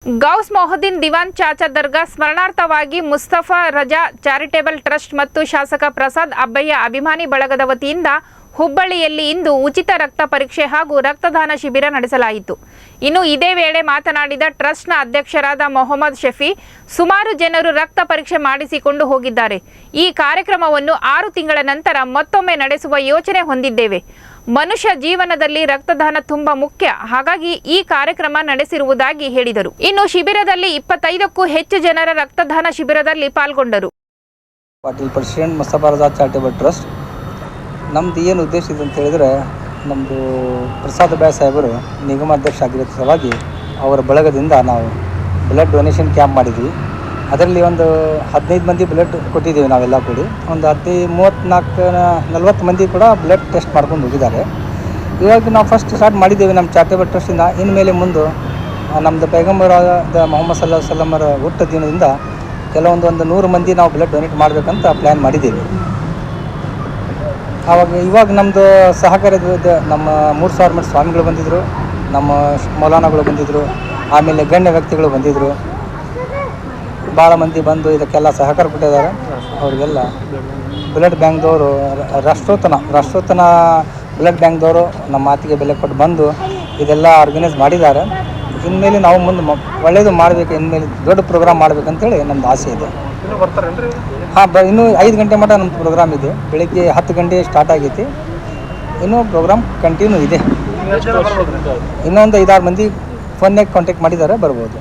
Gauss ಮೊಹದ್ದೀನ್ ದಿವಾನ್ ಚಾಚಾ ದರ್ಗಾ ಸ್ಮರಣಾರ್ಥವಾಗಿ ಮುಸ್ತಫಾ ರಜಾ charitable trust ಮತ್ತು ಶಾಸಕ ಪ್ರಸಾದ್ ಅಬ್ಬಯ್ಯ ಅಭಿಮಾನಿ ಬಳಗದ ವತಿಯಿಂದ ಹುಬ್ಬಳ್ಳಿಯಲ್ಲಿ ಇಂದು ಉಚಿತ ರಕ್ತ ಪರೀಕ್ಷೆ ಹಾಗೂ ರಕ್ತದಾನ ಶಿಬಿರ ನಡೆಸಲಾಯಿತು. ಇನ್ನು ಇದೇ ವೇಳೆ ಮಾತನಾಡಿದ ಟ್ರಸ್ಟ್ನ ಅಧ್ಯಕ್ಷರಾದ ಮೊಹಮ್ಮದ್ ಶಫಿ, ಸುಮಾರು ಜನರು ರಕ್ತ ಪರೀಕ್ಷೆ ಮಾಡಿಸಿಕೊಂಡು ಹೋಗಿದ್ದಾರೆ. ಈ ಕಾರ್ಯಕ್ರಮವನ್ನು 6 ತಿಂಗಳ ನಂತರ ಮತ್ತೊಮ್ಮೆ ನಡೆಸುವ ಯೋಚನೆ ಹೊಂದಿದ್ದೇವೆ. ಮನುಷ್ಯ ಜೀವನದಲ್ಲಿ ರಕ್ತದಾನ ತುಂಬಾ ಮುಖ್ಯ, ಹಾಗಾಗಿ ಈ ಕಾರ್ಯಕ್ರಮ ನಡೆಸಿರುವುದಾಗಿ ಹೇಳಿದರು. ಇನ್ನು ಶಿಬಿರದಲ್ಲಿ 25ಕ್ಕೂ ಹೆಚ್ಚು ಜನರ ರಕ್ತದಾನ ಶಿಬಿರದಲ್ಲಿ ಪಾಲ್ಗೊಂಡರು. ಪಾಟೀಲ್ ಪ್ರೆಸಿಡೆಂಟ್ ಮುಸ್ತಫಾ ರಜಾ ಚಾರಿಟೇಬಲ್ ಟ್ರಸ್ಟ್ ನಮ್ಮದು ಏನು ಉದ್ದೇಶ ಇದೆ ಅಂತ ಹೇಳಿದರೆ, ನಮ್ಮದು ಪ್ರಸಾದ್ ಅಬ್ಬಯ್ಯ ಸಾಹೇಬರು ನಿಗಮಾಧ್ಯಕ್ಷ ಆಗಿರೋ ಸಲುವಾಗಿ ಅವರ ಬಳಗದಿಂದ ನಾವು ಬ್ಲಡ್ ಡೊನೇಷನ್ ಕ್ಯಾಂಪ್ ಮಾಡಿದ್ವಿ. ಅದರಲ್ಲಿ ಒಂದು 15 ಮಂದಿ ಬ್ಲಡ್ ಕೊಟ್ಟಿದ್ದೀವಿ ನಾವೆಲ್ಲ ಕೂಡಿ. ಒಂದು 40 ಮಂದಿ ಕೂಡ ಬ್ಲಡ್ ಟೆಸ್ಟ್ ಮಾಡ್ಕೊಂಡು ಹೋಗಿದ್ದಾರೆ. ಇವಾಗ ನಾವು ಫಸ್ಟ್ ಸ್ಟಾರ್ಟ್ ಮಾಡಿದ್ದೇವೆ ನಮ್ಮ ಚಾರಿಟೇಬಲ್ ಟ್ರಸ್ಟಿಂದ. ಇನ್ಮೇಲೆ ಮುಂದೆ ನಮ್ಮದು ಪೈಗಂಬರಾದ ಮೊಹಮ್ಮದ್ ಸಲ್ಲಲ್ಲಾಹು ಅಲೈಹಿ ವಸಲ್ಲಮರ ಹುಟ್ಟ ದಿನದಿಂದ ಕೆಲವೊಂದು 100 ಮಂದಿ ನಾವು ಬ್ಲಡ್ ಡೊನೇಟ್ ಮಾಡಬೇಕಂತ ಪ್ಲ್ಯಾನ್ ಮಾಡಿದ್ದೀವಿ. ಇವಾಗ ನಮ್ಮದು ಸಹಕಾರದ ನಮ್ಮ 3000 ಮಠ ಸ್ವಾಮಿಗಳು ಬಂದಿದ್ದರು, ನಮ್ಮ ಮೌಲಾನಾಗಳು ಬಂದಿದ್ದರು, ಆಮೇಲೆ ಗಣ್ಯ ವ್ಯಕ್ತಿಗಳು ಬಂದಿದ್ದರು. ಭಾಳ ಮಂದಿ ಬಂದು ಇದಕ್ಕೆಲ್ಲ ಸಹಕಾರ ಕೊಟ್ಟಿದ್ದಾರೆ. ಅವರಿಗೆಲ್ಲ ಬ್ಲಡ್ ಬ್ಯಾಂಕ್ದವರು ರಾಷ್ಟ್ರೋತ್ತನ ಬ್ಲಡ್ ಬ್ಯಾಂಕ್ದವರು ನಮ್ಮ ಮಾತಿಗೆ ಬೆಲೆ ಕೊಟ್ಟು ಬಂದು ಇದೆಲ್ಲ ಆರ್ಗನೈಸ್ ಮಾಡಿದ್ದಾರೆ. ಇನ್ಮೇಲೆ ನಾವು ಮುಂದೆ ಒಳ್ಳೆಯದು ಮಾಡಬೇಕು, ಇನ್ಮೇಲೆ ದೊಡ್ಡ ಪ್ರೋಗ್ರಾಮ್ ಮಾಡಬೇಕಂತೇಳಿ ನಮ್ಮದು ಆಸೆ ಇದೆ. ಹಾಂ, ಇನ್ನೂ 5 ಗಂಟೆ ಮಟ್ಟ ನಮ್ಮ ಪ್ರೋಗ್ರಾಮ್ ಇದೆ. ಬೆಳಗ್ಗೆ 10 ಗಂಟೆ ಸ್ಟಾರ್ಟ್ ಆಗೈತಿ. ಇನ್ನೂ ಪ್ರೋಗ್ರಾಮ್ ಕಂಟಿನ್ಯೂ ಇದೆ. ಇನ್ನೊಂದು 5-6 ಮಂದಿ ಫೋನ್ನಾಗ ಕಾಂಟ್ಯಾಕ್ಟ್ ಮಾಡಿದ್ದಾರೆ, ಬರ್ಬೋದು.